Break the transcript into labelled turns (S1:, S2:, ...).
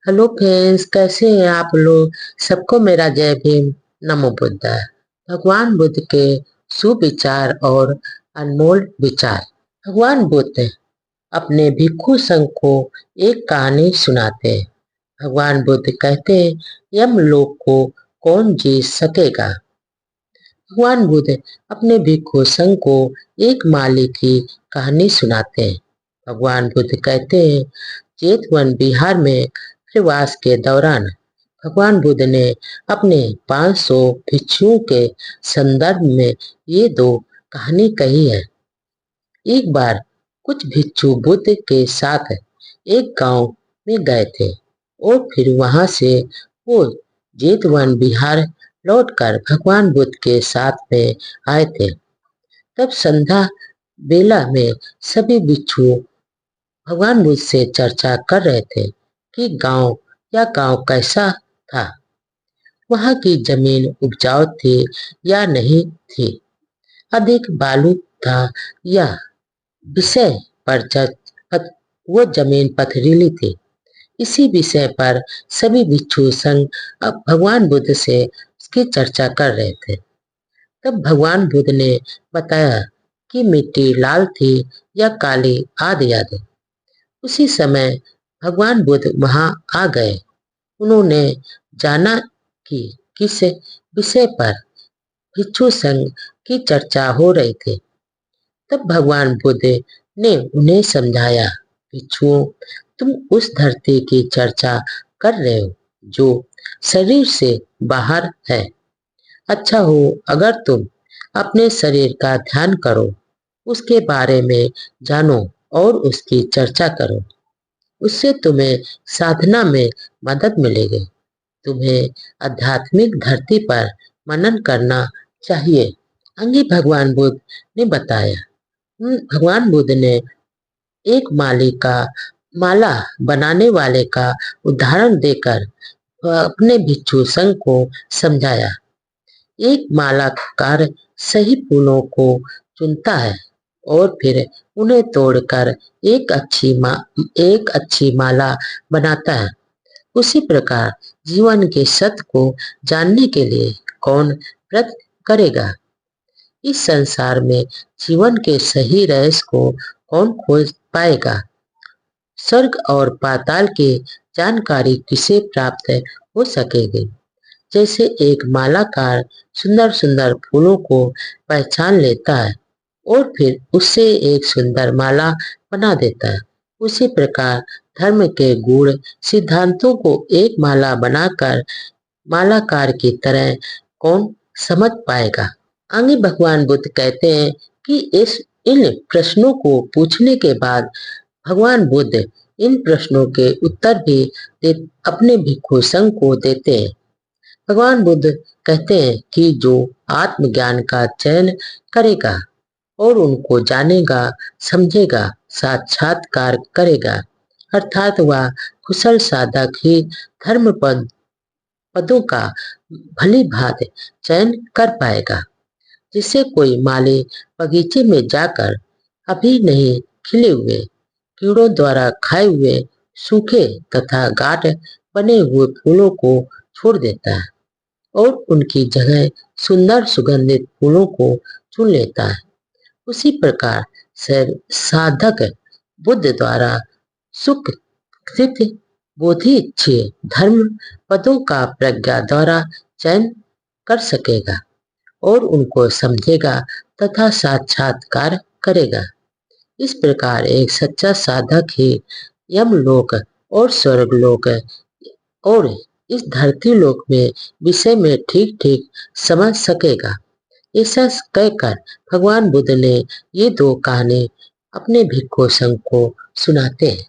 S1: Hello friends, कैसे हैं आप लोग। सबको मेरा जय भीम। नमो बुद्धाय। भगवान बुद्ध के सुविचार और अनमोल विचार। भगवान बुद्ध अपने भिक्षु संघ को एक कहानी सुनाते हैं। भगवान बुद्ध कहते हैं, यमलोक को कौन जीत सकेगा। भगवान बुद्ध अपने भिक्षु संघ को एक माली की कहानी सुनाते हैं। भगवान बुद्ध कहते हैं, जेतवन बिहार में प्रवास के दौरान भगवान बुद्ध ने अपने 500 भिक्षुओं के संदर्भ में ये दो कहानी कही है। एक बार कुछ भिक्षु बुद्ध के साथ एक गांव में गए थे और फिर वहां से वो जेतवन बिहार लौटकर भगवान बुद्ध के साथ में आए थे। तब संध्या बेला में सभी भिक्षु भगवान बुद्ध से चर्चा कर रहे थे कि गांव कैसा था, वहां की जमीन उपजाऊ थी या नहीं थी, अधिक बालू था या विषय पर वो जमीन पथरीली थी। इसी विषय पर सभी भिक्षु संघ अब भगवान बुद्ध से उसकी चर्चा कर रहे थे। तब भगवान बुद्ध ने बताया कि मिट्टी लाल थी या काली आदि आदि। उसी समय भगवान बुद्ध वहां आ गए। उन्होंने जाना कि किस विषय पर भिक्षु संघ की चर्चा हो रही थी। तब भगवान बुद्ध ने उन्हें समझाया, भिक्षुओं, तुम उस धरती की चर्चा कर रहे हो जो शरीर से बाहर है। अच्छा हो अगर तुम अपने शरीर का ध्यान करो, उसके बारे में जानो और उसकी चर्चा करो। उससे तुम्हें साधना में मदद मिलेगी। तुम्हें आध्यात्मिक धरती पर मनन करना चाहिए। आगे भगवान बुद्ध ने बताया। भगवान बुद्ध ने एक माला बनाने वाले का उदाहरण देकर अपने भिक्षु संघ को समझाया। एक मालाकार सही फूलों को चुनता है और फिर उन्हें तोड़कर एक अच्छी माला बनाता है। उसी प्रकार जीवन के सत्य को जानने के लिए कौन प्रयत्न करेगा। इस संसार में जीवन के सही रहस्य को कौन खोज पाएगा। स्वर्ग और पाताल की जानकारी किसे प्राप्त हो सकेगी। जैसे एक मालाकार सुंदर सुंदर फूलों को पहचान लेता है और फिर उससे एक सुंदर माला बना देता है, उसी प्रकार धर्म के गुण सिद्धांतों को एक माला बनाकर मालाकार की तरह कौन समझ पाएगा। आगे भगवान बुद्ध कहते हैं कि इन प्रश्नों को पूछने के बाद भगवान बुद्ध इन प्रश्नों के उत्तर भी अपने भिक्षु संघ को देते हैं। भगवान बुद्ध कहते हैं कि जो आत्मज्ञान का चयन करेगा और उनको जानेगा, समझेगा, साक्षात्कार करेगा, अर्थात वह कुशल साधक ही धर्म पदों का भली भांति चयन कर पाएगा। जिसे कोई माली बगीचे में जाकर अभी नहीं खिले हुए, कीड़ों द्वारा खाए हुए, सूखे तथा गाढ़ बने हुए फूलों को छोड़ देता है और उनकी जगह सुंदर सुगंधित फूलों को चुन लेता है। उसी प्रकार साधक बुद्ध द्वारा सुख स्थित बोधिच्छे धर्म पदों का प्रज्ञा द्वारा चयन कर सकेगा और उनको समझेगा तथा साक्षात्कार करेगा। इस प्रकार एक सच्चा साधक ही यमलोक और स्वर्गलोक और इस धरती लोक में विषय में ठीक ठीक समझ सकेगा। ऐसा कहकर भगवान बुद्ध ने ये दो कहानी अपने भिक्षु संघ को सुनाते हैं।